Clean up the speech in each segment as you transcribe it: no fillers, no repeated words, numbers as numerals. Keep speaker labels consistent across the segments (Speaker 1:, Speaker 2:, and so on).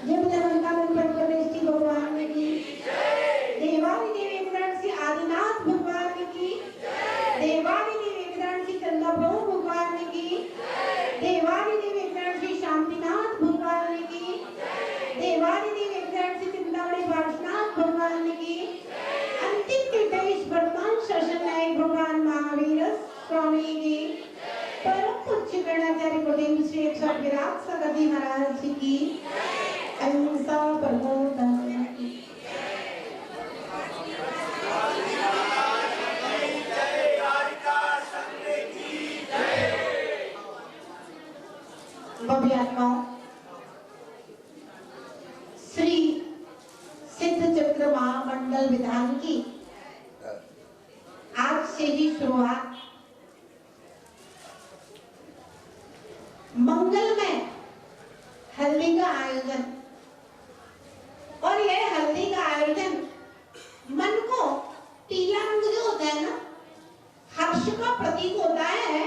Speaker 1: जब जनकानंद गणेश भगवान की देवानी देवी विग्रहण श्री आदिनाथ भगवान की देवानी देवी विग्रहण श्री चंद्र प्रभु भगवान की देवानी देवी विग्रहण श्री शांतिनाथ भगवान की देवानी देवी विग्रहण श्री चिंतामणि पार्श्वनाथ भगवान की अंतिम तीर्थेश वर्तमान शासन नायक भगवान महावीर स्वामी की परम पूज्य गणाचार्य गुरुदेव श्री 182 सगदी महाराज जी की अहिंसा परमो धर्म की भव्यात्माओं श्री सिद्ध चक्र महामंडल विधान की आज से ही शुरुआत मंगलमय हल्दी का आयोजन। और यह हल्दी का आयोजन मन को पीला रंग जो होता है ना, हर्ष का प्रतीक होता है,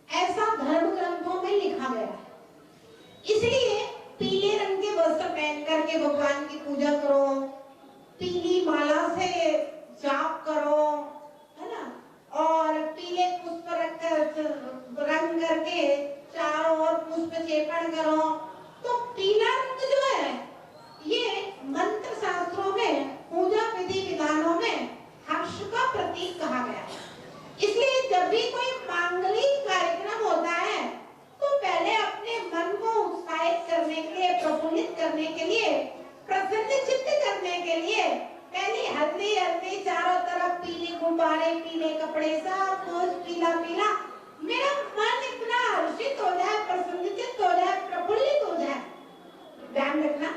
Speaker 1: ऐसा धर्म ग्रंथों में लिखा गया है। इसलिए पीले रंग के वस्त्र पहन करके भगवान की पूजा करो, पीली माला से जाप करो, है ना, और पीले पुष्प रंग करके चारों ओर पुष्प चेपण करो। तो पीला रंग जो है ये मंत्र शास्त्रों में, पूजा विधि विधानों में हर्ष का प्रतीक कहा गया है। इसलिए जब भी कोई मांगलिक कार्यक्रम होता है तो पहले अपने मन को उत्साहित करने के लिए, प्रफुल्लित करने के लिए, प्रसन्न चित्त करने के लिए पहले हल्दी हल्दी चारों तरफ पीले गुब्बारे, पीले कपड़े, सब कुछ पीला पीला, मेरा मन इतना हर्षित हो जाए, प्रसन्नचित्त हो जाए, प्रफुल्लित हो जाए। ध्यान रखना,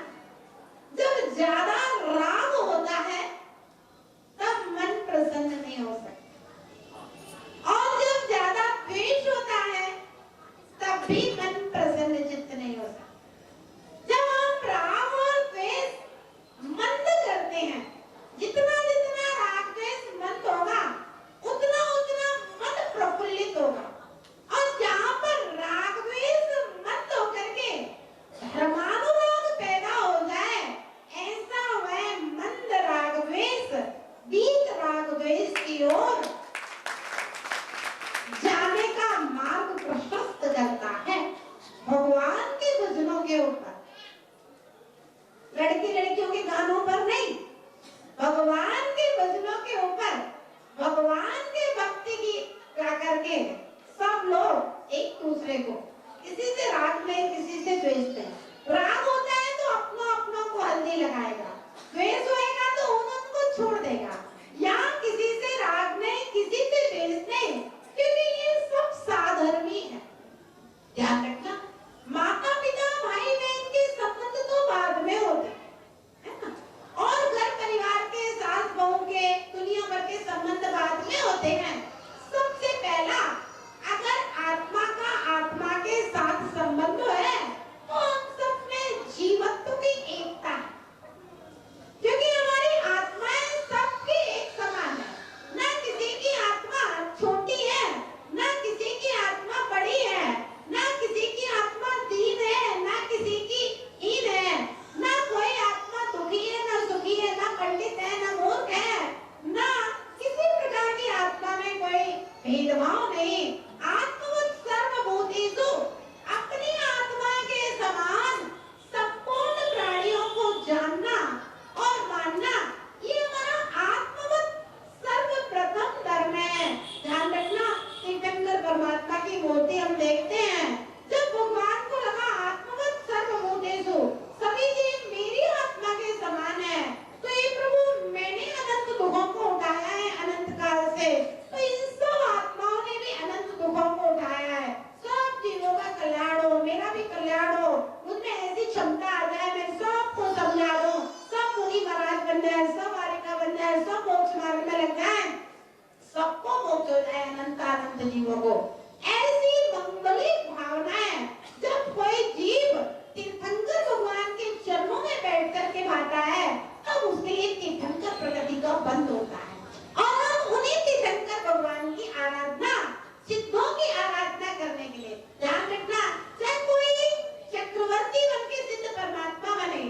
Speaker 1: जब ज्यादा राग होता है तब मन प्रसन्न नहीं हो सकता, और जब ज्यादा द्वेष होता है तब भी मन प्रसन्न चित्त नहीं हो सकता। जब हम राग और द्वेष मंद करते हैं, जितना जितना राग द्वेष मंद होगा उतना उतना मन प्रफुल्लित होगा। और जहाँ पर राग द्वेष मंद होकर के धर्मानुराग पैदा हो जाए, ऐसा वह मंद राग द्वेष बीत राग द्वेष की ओर जाने का मार्ग प्रशस्त करता है। भगवान के भजनों के ऊपर, लड़की लड़कियों के गानों पर नहीं, भगवान के भजनों के ऊपर, भगवान के भक्ति गीत गा करके सब लोग एक दूसरे को, किसी से राग नहीं, किसी से द्वेष नहीं। राग होता है तो अपनों अपनों को हल्दी लगाएगा, द्वेष होएगा तो उनको छोड़ देगा। यहाँ किसी से राग नहीं, किसी से द्वेष नहीं, क्योंकि ये सब साधर्मी है। ध्यान रखना, माता पिता भाई बहन के संबंध तो बाद में होते हैं, है ना, और घर परिवार के सास बहू के, दुनिया भर के संबंध बाद में होते हैं। सबसे पहला अगर आत्मा का आत्मा के साथ संबंध है तो हम सब में जीवत्व की एकता है, क्योंकि हमारी आत्माएं सबकी एक समान है। ना किसी की आत्मा छोटी है, ना किसी की आत्मा बड़ी है, ना किसी की आत्मा दीन है, ना किसी की हीन है, ना कोई आत्मा दुखी है, ना सुखी है, ना पंडित है, ना मूर्ख है, ना किसी प्रकार की आत्मा में कोई भेदभाव नहीं। आत्मवत् सर्वभूतेषु, अपनी आत्मा के समान संपूर्ण प्राणियों को जानना और मानना, ये हमारा आत्मवत् सर्वप्रथम धर्म है। ध्यान रखना, तीर्थंकर परमात्मा की मूर्ति हम देखते हैं, जब भगवान को लगा आत्मवत् सर्वभूतेषु, सभी जीव मेरी आत्मा के समान है, तो ये प्रभु मैंने अनंत दुखों को उठाया है अनंत काल से, तो इन सब आत्माओं ने भी अनंत दुखों को उठाया है। सब जीवों का कल्याण हो, मेरा भी कल्याण हो, मुझमें ऐसी क्षमता आ जाए मैं सबको समझा दूं, सब मुनि महाराज बन जाए, सब आरिका बन जाए, सब मोक्ष मार्ग में लग जाए, सबको मोक्ष हो जाए, अनंत अनंत जीवों को। ऐसी मंगलिक भावनाएं जब कोई जीव तीर्थंकर भगवान के चरणों में बैठ करके भाता है, तब उसके लिए तीर्थंकर प्रकृति का बंद होता है, और हम उन्हीं तीर्थंकर भगवान की आराधना, सिद्धों की आराधना करने के लिए। ध्यान रखना, चाहे कोई चक्रवर्ती बन के सिद्ध परमात्मा बने,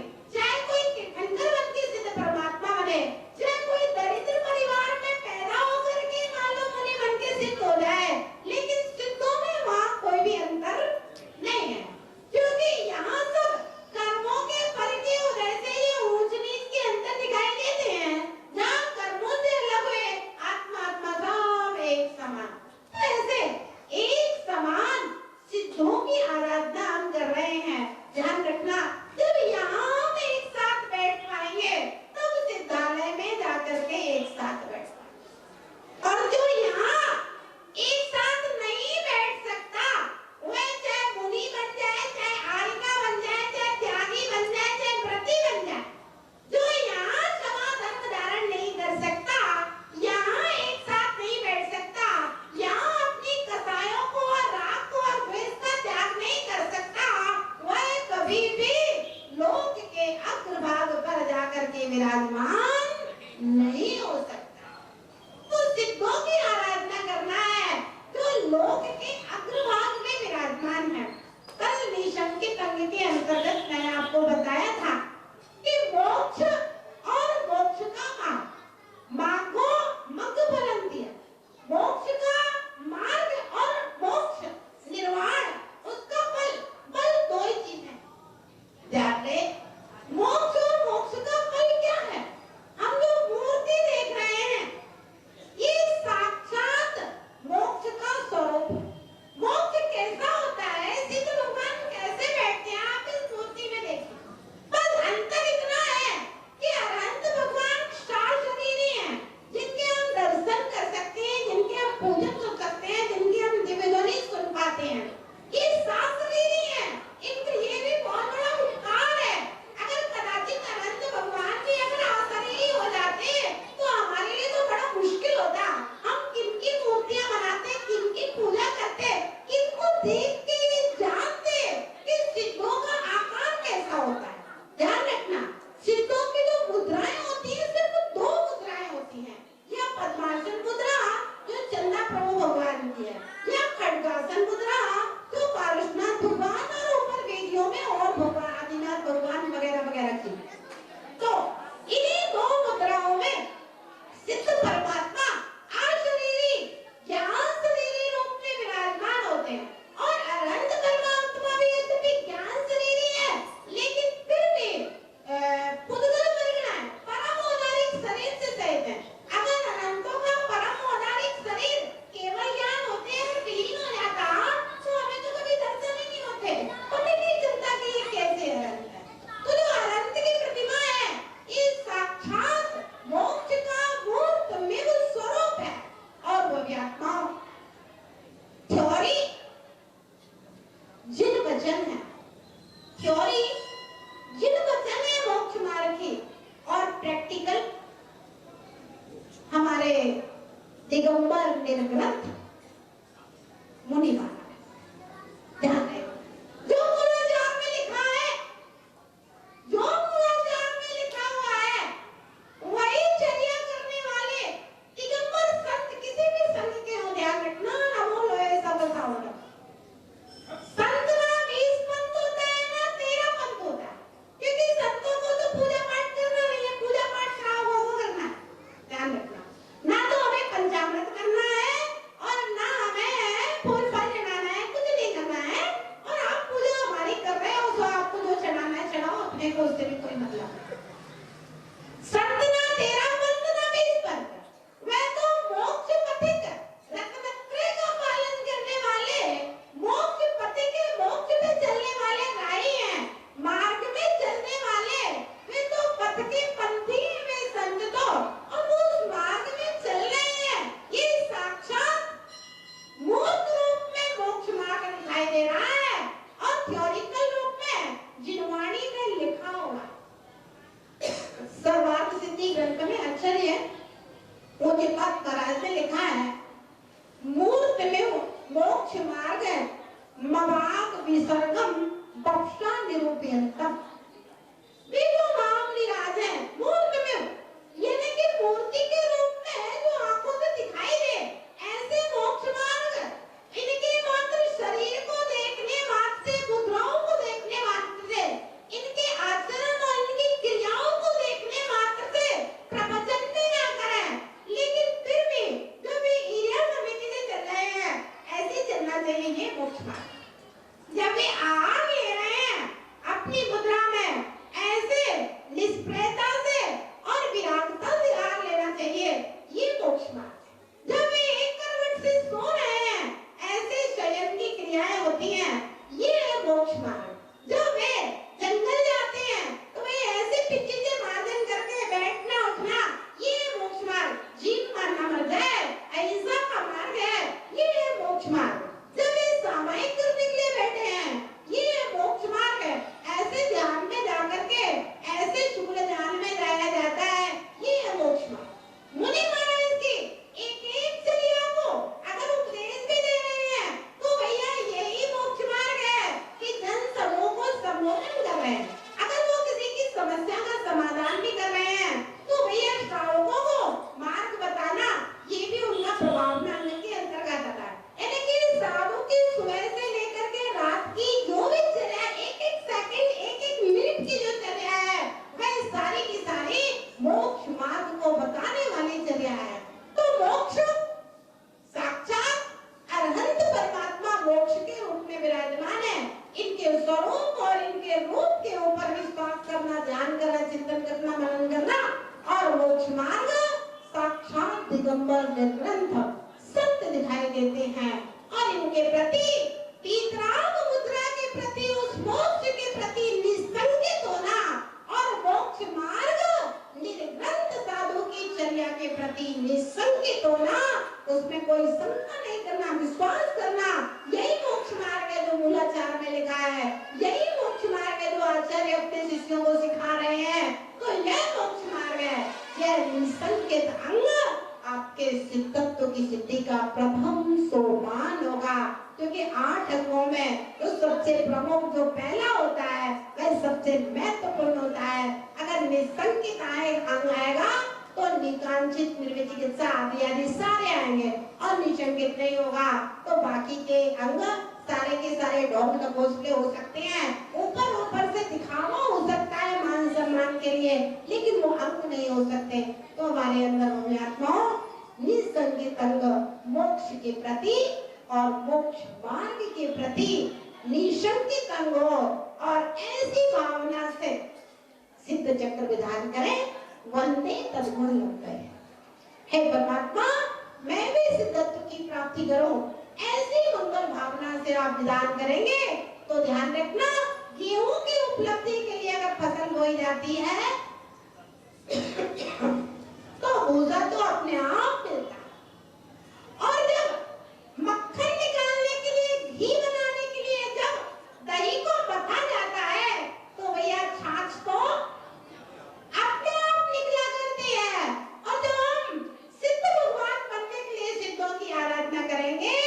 Speaker 1: करके विराजमान नहीं हो सकता। तो सिद्धों की आराधना करना है जो लोक के अग्रभाग में विराजमान है। कल निशंकित अंग के अंतर्गत मैंने आपको बताया था कि मोक्ष और मोक्ष का मार्गो मग फलंती है। मोक्ष का मार्ग और मोक्ष निर्वाण उसका फल दो ही चीज है। ध्यान दें, मोक्ष और मोक्ष का फल क्या है? हम जो मूर्ति देख रहे हैं ये साक्षात मोक्ष का स्वरूप है। मोक्ष कैसा होता है, सिद्ध भगवान कैसे बैठते हैं आप इस मूर्ति में देखिए। बस अंतर इतना है कि अनंत भगवान शाशरीरी हैं, जिनके हम दर्शन कर सकते हैं, जिनके हम पूजन कर सकते हैं, जिनकी हम दिव्य ध्वनि सुन पाते हैं। ये शाशरीरी हैं, इनका ये भी बहुत बड़ा उपकार है। अगर कदाचित अनंत भगवान भी अगर अशरीरी हो जाते तो हमारे लिए तो बड़ा मुश्किल होता। हम किनकी मूर्तियां बनाते, किनकी पूजा करते, किनको देख के ये जानते कि सिद्धों का आकार कैसा होता है। ध्यान रखना, सिद्धों की जो मुद्राएं होती है सिर्फ दो मुद्राएं होती हैं। या पद्मासन मुद्रा जो चंदा प्रभु भगवान की है, या खड्गासन मुद्रा जो पारसनाथ भगवान और ऊपर वेदियों में और भगवान आदिनाथ भगवान वगैरह वगैरह की। तो इन्हीं दो मुद्राओं में सिद्ध परमात्मा अशरीरी या शरीरी रूप में विराजमान होते हैं। और अनंत परमात्मा भी यद्यपि ज्ञान शरीरी है, लेकिन फिर भी पुद्गल परिगणा है, परम औदारिक शरीर से सहित है। अगर अनंतों का परम औदारिक शरीर केवल ज्ञान होते हैं विलीन हो जाता तो हमें तो कभी दर्शन ही नहीं होते, पता नहीं चलता कि ये कैसे अनंत है। तो जो अनंत की प्रतिमा है ये साक्षात मोक्ष का मूर्त में स्वरूप है। और वो व्यात्मा थ्योरी जिन वचन है, थ्योरी जिन वचन है मोक्ष मार्ग की, और प्रैक्टिकल हमारे दिगंबर निर्ग्रंथ मुनि वाला है। ध्यान रहे, जो मूलाचार में लिखा है, जो मूलाचार में लिखा हुआ है वही चर्या करने वाले दिगंबर संत किसी भी संत के हो। ध्यान रखना, नमो लोए सब सावधान। संत ना 20 पंथ होता है ना 13 पंथ होता है, क्योंकि संतों को तो पूजा पाठ करना नहीं है, पूजा पाठ खराब होगा करना है। ध्यान रखना, ना तो हमें पंचामृत करना है और ना हमें फूल फल चढ़ाना है, कुछ नहीं करना है। और आप पूजा हमारी कर रहे हो तो आपको जो चढ़ाना है चढ़ाओ, अपने को उससे भी कोई मतलब नहीं। संत ना 13 पंथ ना 20 पंथ, वह तो मोक्ष पथिक रत्नत्रय का पालन करने वाले, मोक्ष पथिक मोक्ष पे चलने वाले राही हैं, मार्ग में चलने वाले वे तो पथ के पंथी वे संत तो, और वो उस मार्ग में चल रहे हैं। ये साक्षात मूर्त रूप में मोक्ष मार्ग दिखाई दे रहा है और थ्योरिकल रूप में जिनवाणी में लिखा हुआ है। दिगंबर निर्ग्रंथ संत दिखाई देते हैं और इनके प्रति तीतराग मुद्रा के प्रति उस मोक्ष के प्रति निसंकित होना और मोक्ष मार्ग निर्ग्रंथ साधु की चर्या के प्रति निसंकित होना, उसमें कोई शंका नहीं करना, विश्वास करना, यही मोक्ष मार्ग है जो मूलाचार में लिखा है, यही मोक्ष मार्ग है जो आचार्य अपने शिष्यों को सिखा रहे हैं। तो यह मोक्ष मार्ग है, यह निसंकित अंग आपके सिद्धत्व की सिद्धि का प्रथम सोपान होगा, क्योंकि 8 अंगों में जो सबसे प्रमुख जो पहला होता है वह सबसे महत्वपूर्ण होता है। अगर निसंकित अंग आएगा तो निकांक्षित, निर्विचिकित्सा आदि सारे आएंगे, और निशंकित नहीं होगा तो बाकी के अंग सारे के सारे ढोंग नकोसले हो सकते हैं, ऊपर से दिखावा हो सकता है मान सम्मान के लिए, लेकिन वो अंग नहीं हो सकते। तो हमारे अंदर आत्माओं निसंकित अंग मोक्ष के प्रति और मोक्ष मार्ग के प्रति निशंकित अंग हो, और ऐसी भावना से सिद्ध चक्र विधान करें, वंदे तद्गुण लग गए। हे परमात्मा, मैं भी सिद्धत्व की प्राप्ति करूं, ऐसी मंगल भावना से आप विधान करेंगे तो ध्यान रखना, गेहूं की उपलब्धि के लिए अगर फसल बोई जाती है तो भूसा तो अपने आप मिलता है, और जब मक्खन निकालने के लिए, घी बनाने के लिए जब दही को बथा जाता है तो भैया छाछ तो अपने आप निकला करती है। और जब हम सिद्ध भगवान बनने के लिए सिद्धों की आराधना करेंगे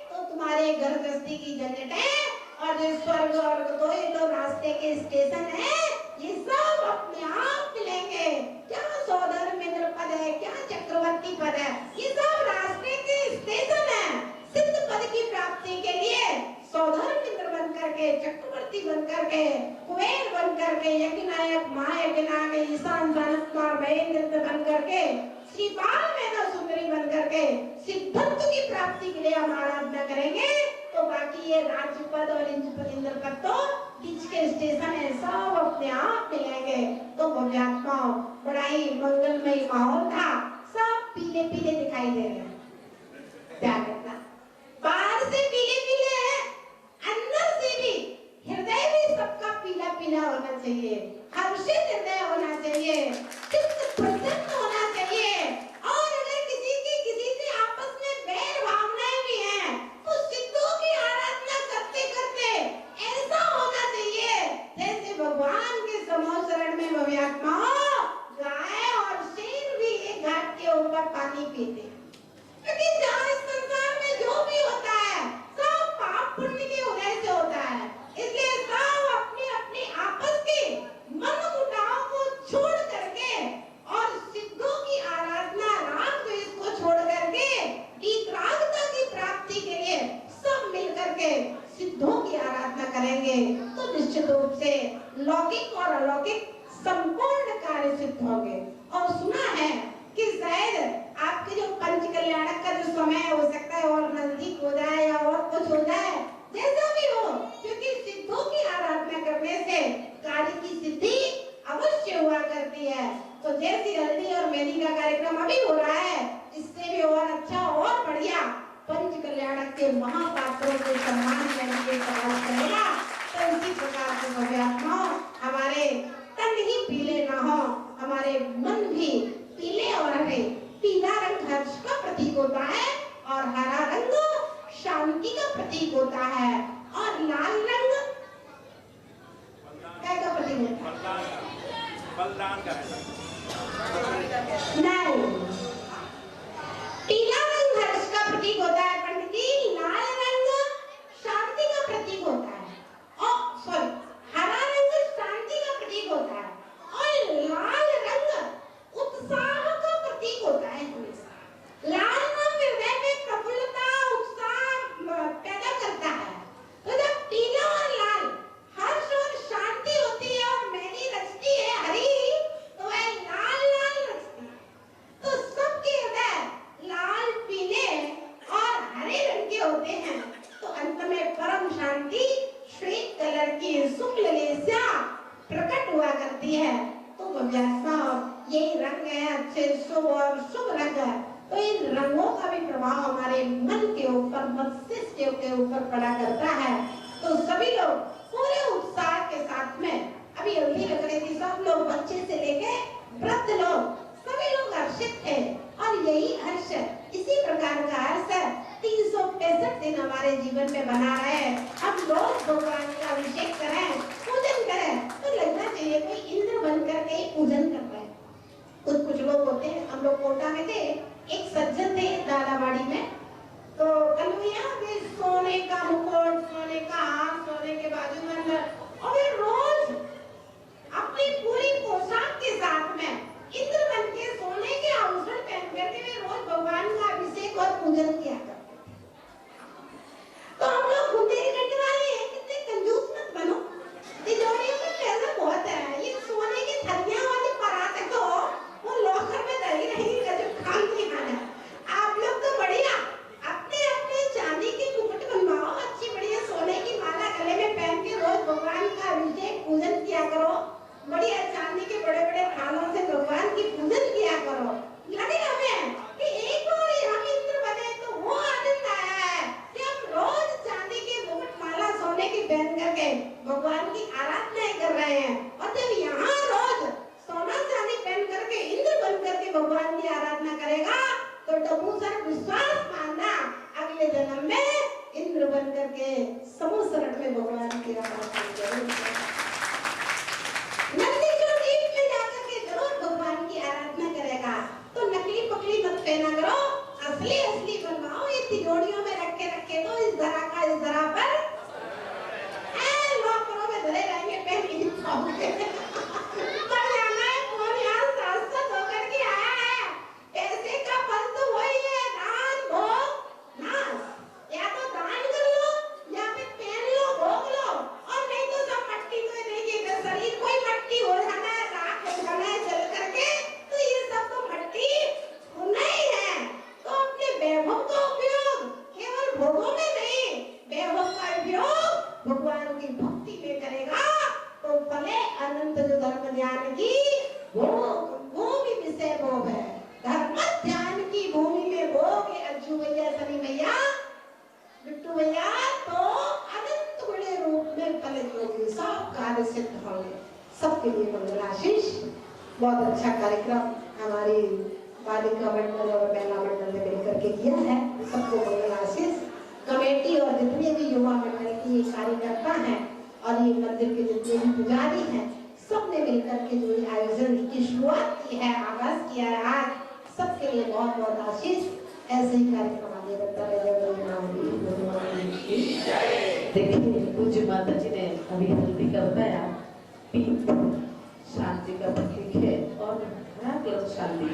Speaker 1: तो तुम्हारे घर गृहस्थी की झंझट है, और जो स्वर्ग और दो ये दो रास्ते के स्टेशन है, ये सब अपने आप मिलेंगे। क्या सौधर्म इंद्र पद है, क्या चक्रवर्ती पद है, ये सब रास्ते के स्टेशन है। सिद्ध पद की प्राप्ति के लिए सौधर्म इंद्र बन करके, चक्रवर्ती बन करके, कुबेर बन करके, यज्ञनायक, महायज्ञनायक, ईशान कुमार महेंद्र बन करके, श्रीपाल मेधा सुंदरी बन करके सिद्धत्व की प्राप्ति के लिए हम आराधना करेंगे, तो बाकी ये राज्य पद और इंद्र पद तो बीच के स्टेशन है, सब अपने आप मिलेंगे। तो भव्यात्मा बड़ा ही मंगलमय माहौल था, सब पीले पीले दिखाई दे रहे हैं। ध्यान रखना, बाहर से पीले पीले है, अंदर से भी हृदय भी सबका पीला पीला होना चाहिए, हर्षित हृदय होना चाहिए, चित्त प्रसन्न होना चाहिए। और अगर किसी से आपस में बैर भावनाएं भी हैं तो सिद्धों की आराधना करते करते ऐसा होना चाहिए जैसे भगवान के समूह शरण में भव्यात्मा गाय और शेर भी एक घाट के ऊपर पानी पीते हैं, क्योंकि जहाँ इस संसार में जो भी होता है सब पाप पुण्य के उदय से होता है, इसलिए सब अपनी अपनी आपस के मन मुटाव को छोड़ करके और सिद्धों की आराधना, राग द्वेष को छोड़ करके वीतरागता की प्राप्ति के लिए सब मिल करके सिद्धों की आराधना करेंगे तो निश्चित रूप से लौकिक और अलौकिक संपूर्ण कार्य सिद्ध होंगे। और सुना है कि शायद आपके जो पंच कल्याणक का जो समय हो सकता है और नजदीक हो जाए या और कुछ हो जाए, जैसा भी हो, क्योंकि सिद्धों की आराधना करने से कार्य की सिद्धि अवश्य हुआ करती है। तो जैसी हल्दी और मेहंदी का कार्यक्रम अभी हो रहा है, इससे भी और अच्छा और बढ़िया पंच कल्याणक के महापात्रों के सम्मान करने के प्रयास करेगा। तो इसी प्रकार से भव्यात्मा हमारे तन ही पीले ना हो, हमारे मन भी पीले और हरे। पीला रंग हर्ष का प्रतीक होता है और हरा रंग शांति का प्रतीक होता है, और लाल रंग क्या का प्रतीक होता है?
Speaker 2: बलिदान का
Speaker 1: नहीं, पीला रंग हर्ष का प्रतीक होता है पंडित जी, लाल रंग शांति का प्रतीक होता है, और सॉरी हरा रंग शांति का प्रतीक होता है, और लाल रंग उत्साह का प्रतीक होता है। लाल रंग हृदय में प्रफुल्लता, उत्साह पैदा करता है। तो जब पीला और लाल हर्ष और शांति होती है और मेहंदी रचती है हरी, तो वह लाल लाल रचती है। तो सबके हृदय लाल, पीले और हरे रंग के होते हैं। तो अंत में परम शांति श्वेत कलर की शुक्ल लेस्या प्रकट हुआ करती है। तो भव्यात्मा यही रंग है, अच्छे शुभ और शुभ रंग है। तो इन रंगों का भी प्रभाव हमारे मन के ऊपर, मस्तिष्क के ऊपर पड़ा करता है। तो सभी लोग पूरे उत्साह के साथ में, अभी हल्दी लग रही थी, सब लोग बच्चे से लेके वृद्ध लोग सभी लोग हर्षित थे। और यही हर्ष, इसी प्रकार का हर्ष 365 दिन हमारे जीवन में बना रहे। हम रोज भगवान का अभिषेक करें, पूजन करें, तो लगना चाहिए कोई इंद्र बन करके ही पूजन कर रहे हैं। कुछ लोग होते हैं, हम लोग कोटा में थे, एक सज्जन थे दादावाड़ी में, तो कन्हैया वे सोने का मुकुट, सोने का हार, सोने के बाजू में, और वे रोज अपनी पूरी पोशाक के साथ में इंद्र बन के सोने के आभूषण पहन करके वे रोज भगवान का अभिषेक और पूजन किया करते थे। तो हम लोग बुंदेलखंड वाले हैं, कितने कंजूस मत बनो, तिजोरी में पैसा बहुत है, ये सोने की थरियां वाली परात तो वो लॉकर में दही नहीं गजब खाती खाना। आप लोग तो बढ़िया अपने अपने चांदी के मुकुट बनवाओ, अच्छी बढ़िया सोने की माला गले में पहन के रोज भगवान का अभिषेक पूजन किया करो, बढ़िया चांदी के बड़े बड़े थालों से भगवान की पूजन किया करो। लगे हमें कि एक बार हम इंद्र बने तो वो आनंद आया है कि हम रोज चांदी के मुकुट माला सोने की पहन करके भगवान की आराधना कर रहे हैं। और जब यहाँ रोज सोना चांदी पहन करके इंद्र बन करके भगवान की आराधना करेगा तो डबू सर विश्वास मानना अगले जन्म में इंद्र बन करके समुद्र में भगवान की आराधना करेगा। तो नकली पकली मत पहना करो, असली असली बनवाओ। ये तिजोरियों में रखे रखे तो इस धरा का इस धरा पर लॉकरों में धरे रहेंगे, पहन पाओगे पर जाना है कौन यहाँ शाश्वत होकर के आया है। पैसे का फल तो वही है, दान भोग नाश। या तो दान कर लो या फिर पहन लो, भोग लो, और नहीं तो सब मट्टी में देखिए, शरीर कोई मट्टी हो जाना है, राख हो जाना है जल करके, तो ये सब तो मट्टी नहीं है। तो अपने वैभव का उपयोग केवल भोगों में नहीं, वैभव का उपयोग भगवान की भक्ति में करेगा तो फले अनंत। जो धर्म ध्यान की भूमि विषय भोग है, धर्म ध्यान की भूमि में भोग है। अज्जू भैया, सनी भैया, बिट्टू भैया, तो अनंत बड़े रूप में फलित होगी, सब कार्य सिद्ध होंगे। सबके लिए मंगलाशीष। बहुत अच्छा कार्यक्रम हमारी बालिका मंडल और महिला मंडल ने मिलकर के किया है, सबको मंगलाशीष। कमेटी और जितने भी युवा मंडल की कार्यकर्ता हैं और ये मंदिर के जितने भी पुजारी हैं, सबने मिलकर के जो आयोजन की शुरुआत की है, आगाज किया है आज, सबके लिए बहुत बहुत आशीष। ऐसे ही कार्यक्रम आगे बढ़ता रहेगा।
Speaker 2: देखिए पूज्य माता जी ने अभी हल्दी का बताया, शांति का प्रतीक है और शांति